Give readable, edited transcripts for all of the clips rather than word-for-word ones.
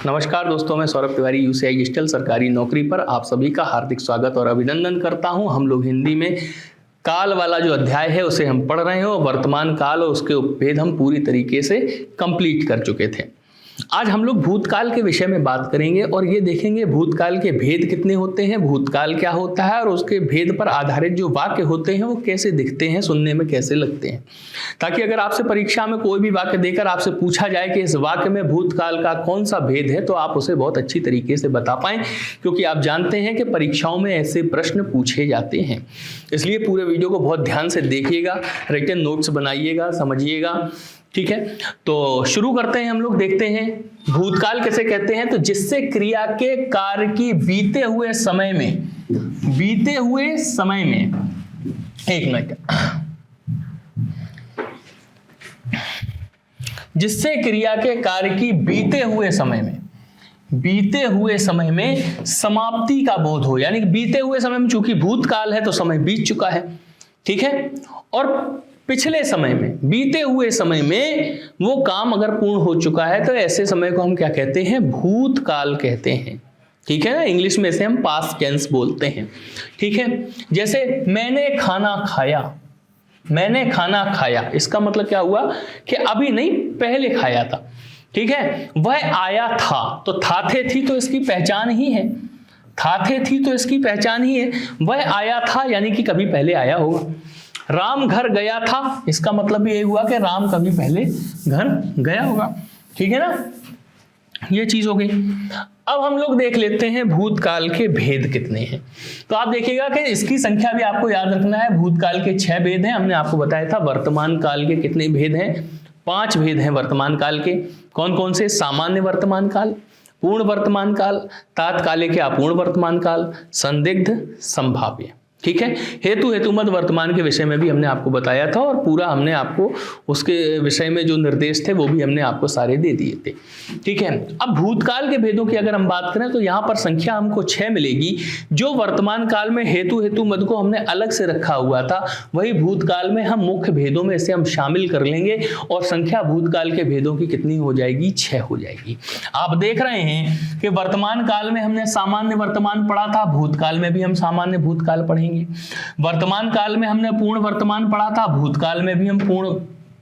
नमस्कार दोस्तों, मैं सौरभ तिवारी यूसीआई डिजिटल सरकारी नौकरी पर आप सभी का हार्दिक स्वागत और अभिनंदन करता हूं। हम लोग हिंदी में काल वाला जो अध्याय है उसे हम पढ़ रहे हैं और वर्तमान काल और उसके उपभेद हम पूरी तरीके से कंप्लीट कर चुके थे। आज हम लोग भूतकाल के विषय में बात करेंगे और ये देखेंगे भूतकाल के भेद कितने होते हैं, भूतकाल क्या होता है और उसके भेद पर आधारित जो वाक्य होते हैं वो कैसे दिखते हैं, सुनने में कैसे लगते हैं, ताकि अगर आपसे परीक्षा में कोई भी वाक्य देकर आपसे पूछा जाए कि इस वाक्य में भूतकाल का कौन सा भेद है तो आप उसे बहुत अच्छी तरीके से बता पाएं, क्योंकि आप जानते हैं कि परीक्षाओं में ऐसे प्रश्न पूछे जाते हैं। इसलिए पूरे वीडियो को बहुत ध्यान से देखिएगा, रिटन नोट्स बनाइएगा, समझिएगा। ठीक है, तो शुरू करते हैं। हम लोग देखते हैं भूतकाल किसे कहते हैं। तो जिससे क्रिया के कार्य की बीते हुए समय में एक मिनट, जिससे क्रिया के कार्य की बीते हुए समय में समाप्ति का बोध हो, यानी कि बीते हुए समय में, चूंकि भूतकाल है तो समय बीत चुका है, ठीक है, और पिछले समय में, बीते हुए समय में वो काम अगर पूर्ण हो चुका है तो ऐसे समय को हम क्या कहते हैं, भूतकाल कहते हैं। ठीक है ना, इंग्लिश में इसे हम पास्ट टेंस बोलते हैं। ठीक है, जैसे मैंने खाना खाया, इसका मतलब क्या हुआ कि अभी नहीं, पहले खाया था। ठीक है, वह आया था, तो था थे थी तो इसकी पहचान ही है। वह आया था यानी कि कभी पहले आया होगा। राम घर गया था, इसका मतलब भी यही हुआ कि राम कभी पहले घर गया होगा। ठीक है ना, ये चीज हो गई। अब हम लोग देख लेते हैं भूतकाल के भेद कितने हैं। तो आप देखिएगा कि इसकी संख्या भी आपको याद रखना है। भूतकाल के 6 भेद हैं, हमने आपको बताया था। वर्तमान काल के कितने भेद हैं? 5 भेद हैं वर्तमान काल के। कौन कौन से? सामान्य वर्तमान काल, पूर्ण वर्तमान काल, तात्कालिक या अपूर्ण वर्तमान काल, संदिग्ध, संभाव्य। ठीक है, हेतुमत वर्तमान के विषय में भी हमने आपको बताया था और पूरा हमने आपको उसके विषय में जो निर्देश थे वो भी हमने आपको सारे दे दिए थे। ठीक है, अब भूतकाल के भेदों की अगर हम बात करें तो यहाँ पर संख्या हमको 6 मिलेगी। जो वर्तमान काल में हेतुमत को हमने अलग से रखा हुआ था, वही भूतकाल में हम मुख्य भेदों में इसे हम शामिल कर लेंगे और संख्या भूतकाल के भेदों की कितनी हो जाएगी? 6 हो जाएगी। आप देख रहे हैं कि वर्तमान काल में हमने सामान्य वर्तमान पढ़ा था, भूतकाल में भी हम सामान्य भूतकाल पढ़ेंगे। वर्तमान काल में हमने पूर्ण वर्तमान पढ़ा था, भूतकाल में भी हम पूर्ण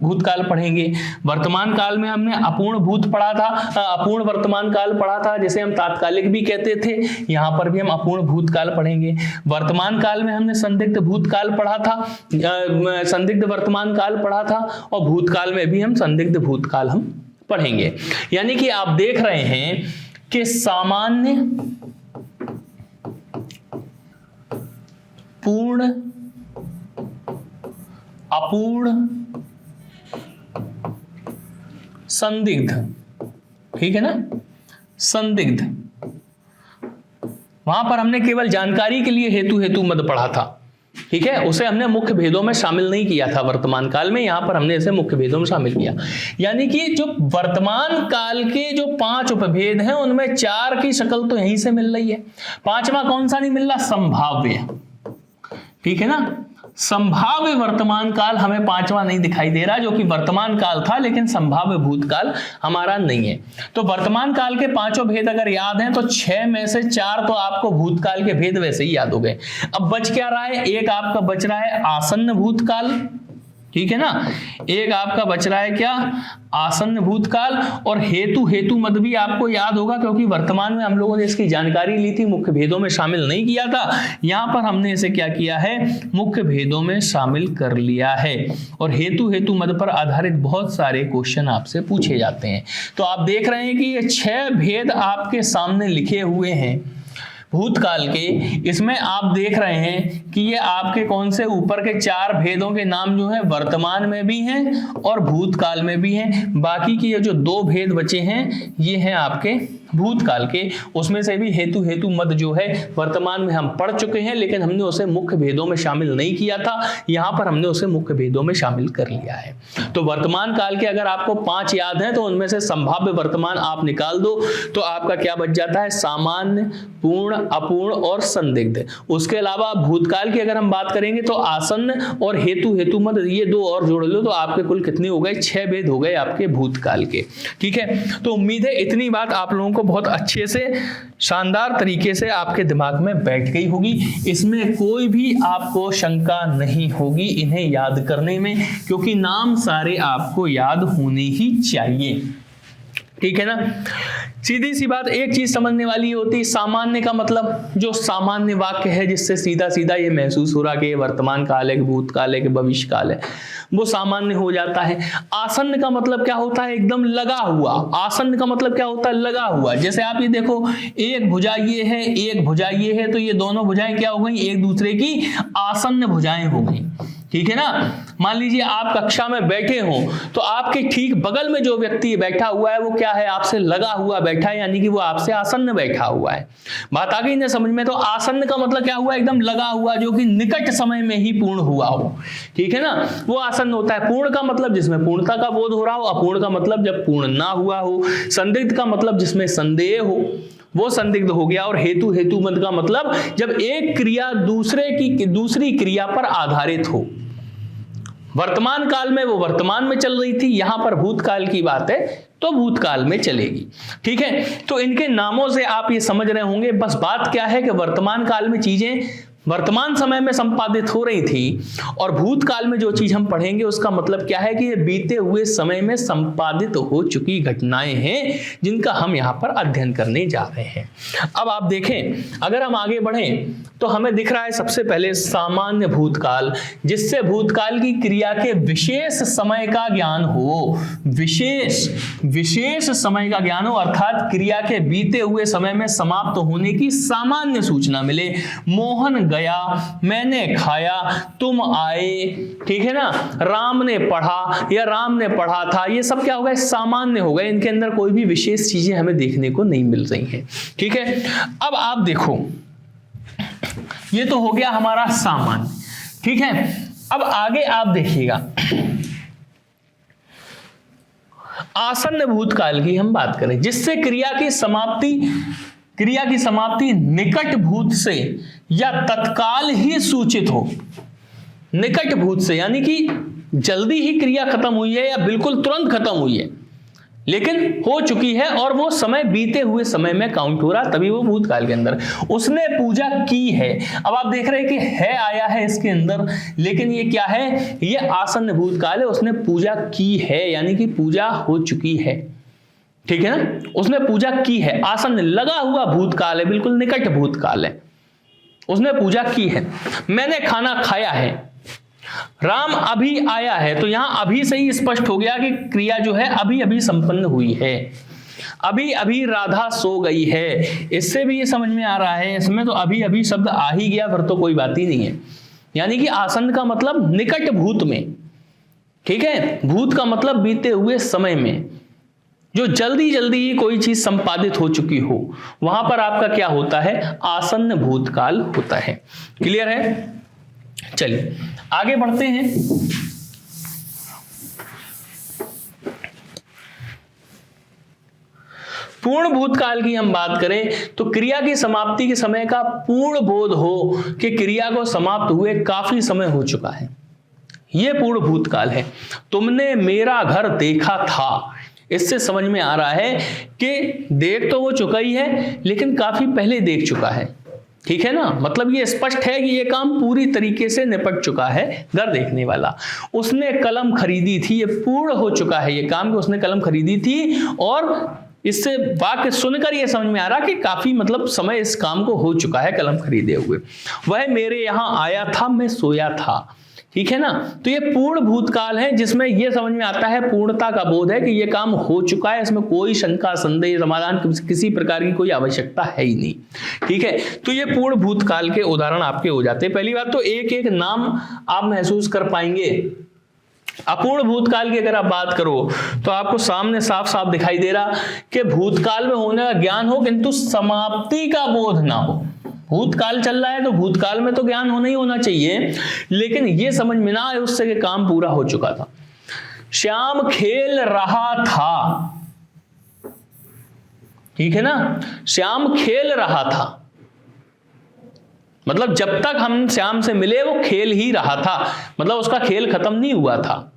भूतकाल पढ़ेंगे। वर्तमान काल में हमने अपूर्ण अपूर्ण वर्तमान काल पढ़ा था, जिसे हम तात्कालिक भी कहते थे। यहां पर भी हम अपूर्ण भूतकाल पढ़ेंगे। वर्तमान काल में हमने संदिग्ध भूतकाल पढ़ा था, संदिग्ध वर्तमान काल पढ़ा था, और भूतकाल में भी हम संदिग्ध भूतकाल हम पढ़ेंगे। यानी कि आप देख रहे हैं कि सामान्य, पूर्ण, अपूर्ण, संदिग्ध। ठीक है ना, संदिग्ध। वहां पर हमने केवल जानकारी के लिए हेतुमत पढ़ा था। ठीक है, उसे हमने मुख्य भेदों में शामिल नहीं किया था वर्तमान काल में। यहां पर हमने इसे मुख्य भेदों में शामिल किया। यानी कि जो वर्तमान काल के जो 5 उपभेद हैं उनमें 4 की शक्ल तो यहीं से मिल रही है। 5वां कौन सा नहीं मिल रहा? संभाव्य। ठीक है ना, संभाव्य वर्तमान काल हमें 5वां नहीं दिखाई दे रहा, जो कि वर्तमान काल था लेकिन संभाव्य भूतकाल हमारा नहीं है। तो वर्तमान काल के 5 भेद अगर याद हैं तो 6 में से 4 तो आपको भूतकाल के भेद वैसे ही याद हो गए। अब बच क्या रहा है? एक आपका बच रहा है आसन्न भूतकाल। ठीक है ना, एक आपका बच रहा है क्या? आसन्न भूतकाल। और हेतुमत भी आपको याद होगा, क्योंकि वर्तमान में हम लोगों ने इसकी जानकारी ली थी, मुख्य भेदों में शामिल नहीं किया था। यहां पर हमने इसे क्या किया है? मुख्य भेदों में शामिल कर लिया है। और हेतुमत पर आधारित बहुत सारे क्वेश्चन आपसे पूछे जाते हैं। तो आप देख रहे हैं कि ये 6 भेद आपके सामने लिखे हुए हैं भूतकाल के। इसमें आप देख रहे हैं कि ये आपके कौन से ऊपर के 4 भेदों के नाम जो है वर्तमान में भी हैं और भूतकाल में भी हैं। बाकी के ये जो 2 भेद बचे हैं ये हैं आपके भूतकाल के। उसमें से भी हेतुमत जो है वर्तमान में हम पढ़ चुके हैं, लेकिन हमने उसे मुख्य भेदों में शामिल नहीं किया था। यहां पर हमने उसे मुख्य भेदों में शामिल कर लिया है। तो वर्तमान काल के अगर आपको 5 याद हैं तो उनमें से संभाव्य वर्तमान आप निकाल दो तो आपका क्या बच जाता है? सामान्य, पूर्ण, अपूर्ण और संदिग्ध। उसके अलावा भूतकाल की अगर हम बात करेंगे तो आसन्न और हेतुमत, ये 2 और जोड़ लो तो आपके कुल कितने हो गए? 6 भेद हो गए आपके भूतकाल के। ठीक है, तो उम्मीद है इतनी बात आप लोगों को देखो बहुत अच्छे से शानदार तरीके से आपके दिमाग में बैठ गई होगी। इसमें कोई भी आपको शंका नहीं होगी इन्हें याद करने में, क्योंकि नाम सारे आपको याद होने ही चाहिए। ठीक है ना। सीधी सी बात, एक चीज समझने वाली होती है, सामान्य का मतलब जो सामान्य वाक्य है जिससे सीधा सीधा ये महसूस हो रहा कि ये वर्तमान काल है कि भूतकाल है कि भविष्य काल है, वो सामान्य हो जाता है। आसन्न का मतलब क्या होता है? एकदम लगा हुआ। आसन्न का मतलब क्या होता है? लगा हुआ। जैसे आप ये देखो, एक भुजा ये है, एक भुजा ये है, तो ये दोनों भुजाएं क्या हो गई? एक दूसरे की आसन्न भुजाएं हो गई। ठीक है ना। मान लीजिए आप कक्षा में बैठे हो तो आपके ठीक बगल में जो व्यक्ति बैठा हुआ है वो क्या है? आपसे लगा हुआ बैठा है, यानी कि वो आपसे आसन्न बैठा हुआ है। बात आ गई ना समझ में। तो आसन्न का मतलब क्या हुआ? एकदम लगा हुआ, जो कि निकट समय में ही पूर्ण हुआ हो। ठीक है ना, वो आसन्न होता है। पूर्ण का मतलब जिसमें पूर्णता का बोध हो रहा हो, अपूर्ण का मतलब जब पूर्ण ना हुआ हो, संदिग्ध का मतलब जिसमें संदेह हो, वो संदिग्ध हो गया। और हेतु, हेतुमत का मतलब जब एक क्रिया दूसरी क्रिया पर आधारित हो। वर्तमान काल में वो वर्तमान में चल रही थी, यहां पर भूतकाल की बात है तो भूतकाल में चलेगी। ठीक है, तो इनके नामों से आप ये समझ रहे होंगे। बस बात क्या है कि वर्तमान काल में चीजें वर्तमान समय में संपादित हो रही थी, और भूतकाल में जो चीज हम पढ़ेंगे उसका मतलब क्या है कि ये बीते हुए समय में संपादित हो चुकी घटनाएं हैं जिनका हम यहां पर अध्ययन करने जा रहे हैं। अब आप देखें, अगर हम आगे बढ़ें तो हमें दिख रहा है सबसे पहले सामान्य भूतकाल, जिससे भूतकाल की क्रिया के विशेष समय का ज्ञान हो। विशेष समय का ज्ञान हो, अर्थात क्रिया के बीते हुए समय में समाप्त होने की सामान्य सूचना मिले। मोहन गया, मैंने खाया, तुम आए, ठीक है ना, राम ने पढ़ा या राम ने पढ़ा था, ये सब क्या हो गए? सामान्य हो गए। इनके अंदर कोई भी विशेष चीजें हमें देखने को नहीं मिल रही हैं। ठीक है, अब आप देखो, ये तो हो गया हमारा सामान्य। ठीक है, अब आगे आप देखिएगा, आसन्न भूतकाल की हम बात करें, जिससे क्रिया की समाप्ति निकट भूत से या तत्काल ही सूचित हो। निकट भूत से यानी कि जल्दी ही क्रिया खत्म हुई है या बिल्कुल तुरंत खत्म हुई है, लेकिन हो चुकी है और वो समय बीते हुए समय में काउंट हो रहा, तभी वो भूतकाल के अंदर। उसने पूजा की है। अब आप देख रहे हैं कि है आया है इसके अंदर, लेकिन ये क्या है? ये आसन्न भूतकाल है। उसने पूजा की है यानी कि पूजा हो चुकी है। ठीक है ना, उसने पूजा की है। आसन्न लगा हुआ भूतकाल है, बिल्कुल निकट भूतकाल है। उसने पूजा की है। मैंने खाना खाया है। राम अभी आया है, तो यहां अभी से ही स्पष्ट हो गया कि क्रिया जो है अभी अभी संपन्न हुई है। अभी अभी राधा सो गई है, इससे भी ये समझ में आ रहा है, इसमें तो अभी अभी शब्द आ ही गया, फिर तो कोई बात ही नहीं है। यानी कि आसन्न का मतलब निकट भूत में। ठीक है, भूत का मतलब बीते हुए समय में, जो जल्दी जल्दी ही कोई चीज संपादित हो चुकी हो, वहां पर आपका क्या होता है? आसन्न भूतकाल होता है। क्लियर है? चलिए आगे बढ़ते हैं। पूर्ण भूतकाल की हम बात करें तो क्रिया की समाप्ति के समय का पूर्ण बोध हो कि क्रिया को समाप्त हुए काफी समय हो चुका है, यह पूर्ण भूतकाल है। तुमने मेरा घर देखा था, इससे समझ में आ रहा है कि देख तो वो चुका ही है, लेकिन काफी पहले देख चुका है। ठीक है ना, मतलब ये स्पष्ट है कि ये काम पूरी तरीके से निपट चुका है घर देखने वाला। उसने कलम खरीदी थी, ये पूर्ण हो चुका है ये काम कि उसने कलम खरीदी थी, और इससे वाक्य सुनकर ये समझ में आ रहा कि काफी मतलब समय इस काम को हो चुका है कलम खरीदे हुए। वह मेरे यहां आया था, मैं सोया था। ठीक है ना, तो ये पूर्ण भूतकाल है जिसमें ये समझ में आता है, पूर्णता का बोध है कि ये काम हो चुका है, इसमें कोई शंका संदेह समाधान किसी प्रकार की कोई आवश्यकता है ही नहीं। ठीक है, तो ये पूर्ण भूतकाल के उदाहरण आपके हो जाते हैं। पहली बात तो एक एक नाम आप महसूस कर पाएंगे। अपूर्ण भूतकाल की अगर आप बात करो तो आपको सामने साफ साफ दिखाई दे रहा कि भूतकाल में होने का ज्ञान हो किंतु समाप्ति का बोध ना हो। भूतकाल चल रहा है तो भूतकाल में तो ज्ञान होना ही होना चाहिए, लेकिन ये समझ में ना आए उससे कि काम पूरा हो चुका था। श्याम खेल रहा था, ठीक है ना, श्याम खेल रहा था, मतलब जब तक हम श्याम से मिले वो खेल ही रहा था, मतलब उसका खेल खत्म नहीं हुआ था।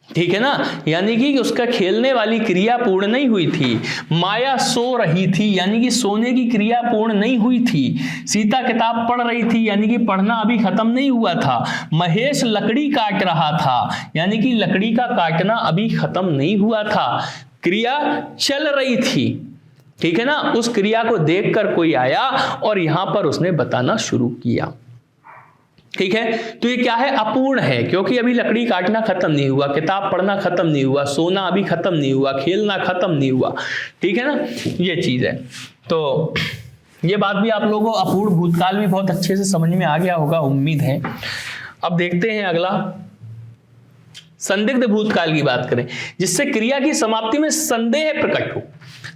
ठीक है ना, यानी कि उसका खेलने वाली क्रिया पूर्ण नहीं हुई थी। माया सो रही थी, यानी कि सोने की क्रिया पूर्ण नहीं हुई थी। सीता किताब पढ़ रही थी, यानी कि पढ़ना अभी खत्म नहीं हुआ था। महेश लकड़ी काट रहा था, यानी कि लकड़ी का काटना अभी खत्म नहीं हुआ था, क्रिया चल रही थी। ठीक है ना, उस क्रिया को देखकर कोई आया और यहां पर उसने बताना शुरू किया। ठीक है, तो ये क्या है, अपूर्ण है, क्योंकि अभी लकड़ी काटना खत्म नहीं हुआ, किताब पढ़ना खत्म नहीं हुआ, सोना अभी खत्म नहीं हुआ, खेलना खत्म नहीं हुआ। ठीक है ना, ये चीज है। तो ये बात भी आप लोगों को अपूर्ण भूतकाल में बहुत अच्छे से समझ में आ गया होगा, उम्मीद है। अब देखते हैं अगला, संदिग्ध भूतकाल की बात करें, जिससे क्रिया की समाप्ति में संदेह प्रकट हो।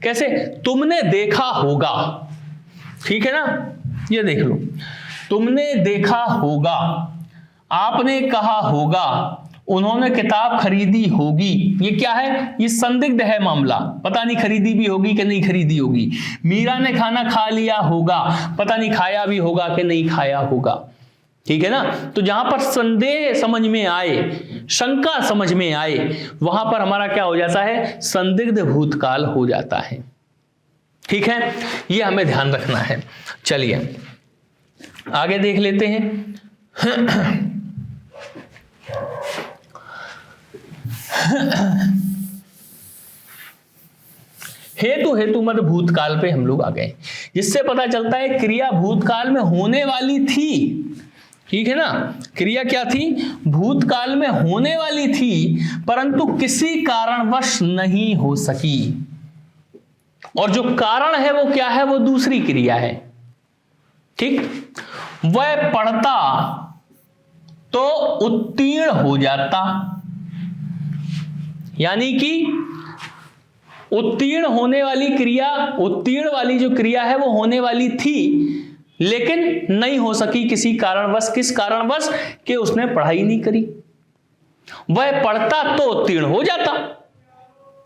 कैसे, तुमने देखा होगा, ठीक है ना, ये देख लो, तुमने देखा होगा, आपने कहा होगा, उन्होंने किताब खरीदी होगी। ये क्या है, ये संदिग्ध है मामला, पता नहीं खरीदी भी होगी कि नहीं खरीदी होगी। मीरा ने खाना खा लिया होगा, पता नहीं खाया भी होगा कि नहीं खाया होगा। ठीक है ना, तो जहां पर संदेह समझ में आए, शंका समझ में आए, वहां पर हमारा क्या हो जाता है, संदिग्ध भूतकाल हो जाता है। ठीक है, ये हमें ध्यान रखना है। चलिए आगे देख लेते हैं। हेतु मत भूतकाल पे हम लोग आ गए, जिससे पता चलता है क्रिया भूतकाल में होने वाली थी। ठीक है ना, क्रिया क्या थी, भूतकाल में होने वाली थी, परंतु किसी कारणवश नहीं हो सकी। और जो कारण है वो क्या है, वो दूसरी क्रिया है। ठीक, वह पढ़ता तो उत्तीर्ण हो जाता, यानी कि उत्तीर्ण होने वाली क्रिया, उत्तीर्ण वाली जो क्रिया है वो होने वाली थी, लेकिन नहीं हो सकी किसी कारणवश। किस कारणवश, कि उसने पढ़ाई नहीं करी। वह पढ़ता तो उत्तीर्ण हो जाता,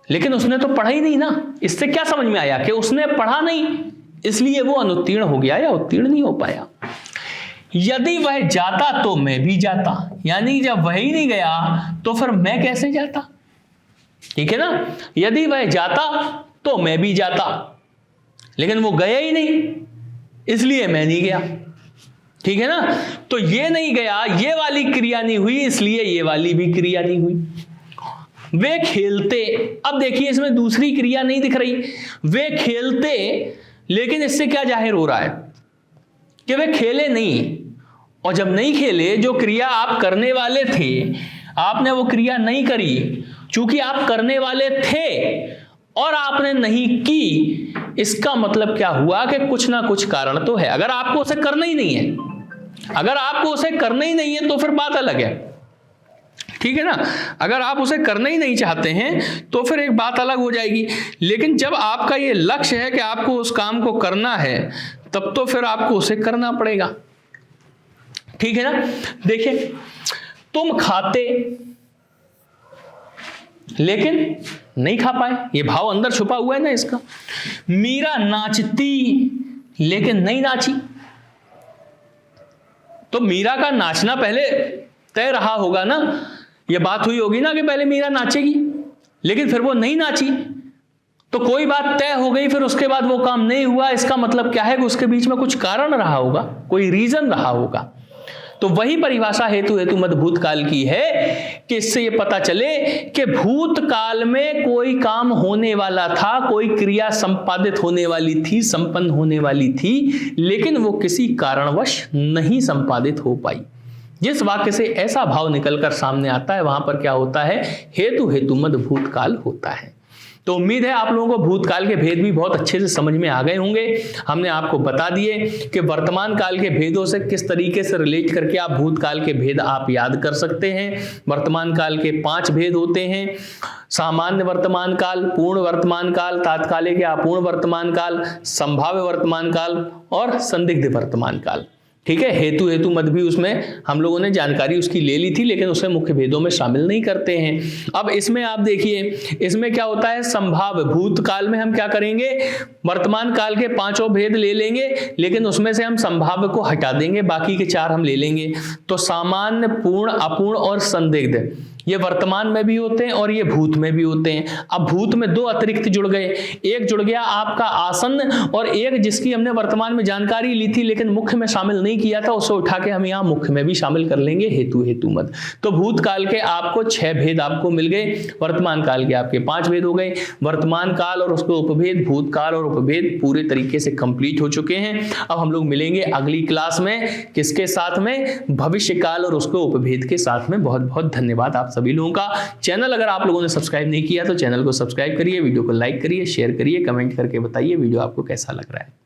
लेकिन उसने तो पढ़ाई नहीं ना। इससे क्या समझ में आया, कि उसने पढ़ा नहीं, इसलिए वो अनुत्तीर्ण हो गया या उत्तीर्ण नहीं हो पाया। यदि वह जाता तो मैं भी जाता, यानी जब वह ही नहीं गया तो फिर मैं कैसे जाता। ठीक है ना, यदि वह जाता तो मैं भी जाता, लेकिन वो गया ही नहीं, इसलिए मैं नहीं गया। ठीक है ना, तो ये नहीं गया, ये वाली क्रिया नहीं हुई, इसलिए ये वाली भी क्रिया नहीं हुई। वे खेलते, अब देखिए इसमें दूसरी क्रिया नहीं दिख रही, वे खेलते, लेकिन इससे क्या जाहिर हो रहा है, कि वे खेले नहीं। और जब नहीं खेले, जो क्रिया आप करने वाले थे, आपने वो क्रिया नहीं करी, चूंकि आप करने वाले थे और आपने नहीं की, इसका मतलब क्या हुआ, कि कुछ ना कुछ कारण तो है। अगर आपको उसे करना ही नहीं है, अगर आपको उसे करना ही नहीं है तो फिर बात अलग है। ठीक है ना, अगर आप उसे करना ही नहीं चाहते हैं तो फिर एक बात अलग हो जाएगी। लेकिन जब आपका ये लक्ष्य है कि आपको उस काम को करना है, तब तो फिर आपको उसे करना पड़ेगा। ठीक है ना, देखिए, तुम खाते लेकिन नहीं खा पाए, ये भाव अंदर छुपा हुआ है ना इसका। मीरा नाचती लेकिन नहीं नाची, तो मीरा का नाचना पहले तय रहा होगा ना, ये बात हुई होगी ना कि पहले मीरा नाचेगी, लेकिन फिर वो नहीं नाची, तो कोई बात तय हो गई, फिर उसके बाद वो काम नहीं हुआ। इसका मतलब क्या है, कि उसके बीच में कुछ कारण रहा होगा, कोई रीजन रहा होगा। तो वही परिभाषा हेतु मत भूतकाल की है, कि इससे ये पता चले कि भूतकाल में कोई काम होने वाला था, कोई क्रिया संपादित होने वाली थी, संपन्न होने वाली थी, लेकिन वो किसी कारणवश नहीं संपादित हो पाई। जिस वाक्य से ऐसा भाव निकलकर सामने आता है, वहां पर क्या होता है, हेतु मत भूतकाल होता है। तो उम्मीद है आप लोगों को भूतकाल के भेद भी बहुत अच्छे से समझ में आ गए होंगे। हमने आपको बता दिए कि वर्तमान काल के भेदों से किस तरीके से रिलेट करके आप भूतकाल के भेद आप याद कर सकते हैं। वर्तमान काल के 5 भेद होते हैं: सामान्य वर्तमान काल, पूर्ण वर्तमान काल, तात्कालिक या अपूर्ण वर्तमान काल, संभाव्य वर्तमान काल और संदिग्ध वर्तमान काल। ठीक है, हेतु मत भी उसमें हम लोगों ने जानकारी उसकी ले ली थी, लेकिन उसे मुख्य भेदों में शामिल नहीं करते हैं। अब इसमें आप देखिए, इसमें क्या होता है, संभाव्य भूतकाल में हम क्या करेंगे, वर्तमान काल के 5 भेद ले लेंगे, लेकिन उसमें से हम संभाव्य को हटा देंगे, बाकी के 4 हम ले लेंगे। तो सामान्य, पूर्ण, अपूर्ण और संदिग्ध, ये वर्तमान में भी होते हैं और ये भूत में भी होते हैं। अब भूत में दो अतिरिक्त जुड़ गए, एक जुड़ गया आपका आसन्न, और एक जिसकी हमने वर्तमान में जानकारी ली थी लेकिन मुख्य में शामिल नहीं किया था, उसे उठा के हम यहाँ मुख्य में भी शामिल कर लेंगे, हेतु हेतु मत। तो भूतकाल के आपको 6 भेद आपको मिल गए, वर्तमान काल के आपके 5 भेद हो गए। वर्तमान काल और उसके उपभेद, भूतकाल और उपभेद पूरे तरीके से कंप्लीट हो चुके हैं। अब हम लोग मिलेंगे अगली क्लास में, किसके साथ में? भविष्य काल और उसके उपभेद के साथ में। बहुत बहुत धन्यवाद आप सभी लोगों का। चैनल अगर आप लोगों ने सब्सक्राइब नहीं किया तो चैनल को सब्सक्राइब करिए, वीडियो को लाइक करिए, शेयर करिए, कमेंट करके बताइए वीडियो आपको कैसा लग रहा है।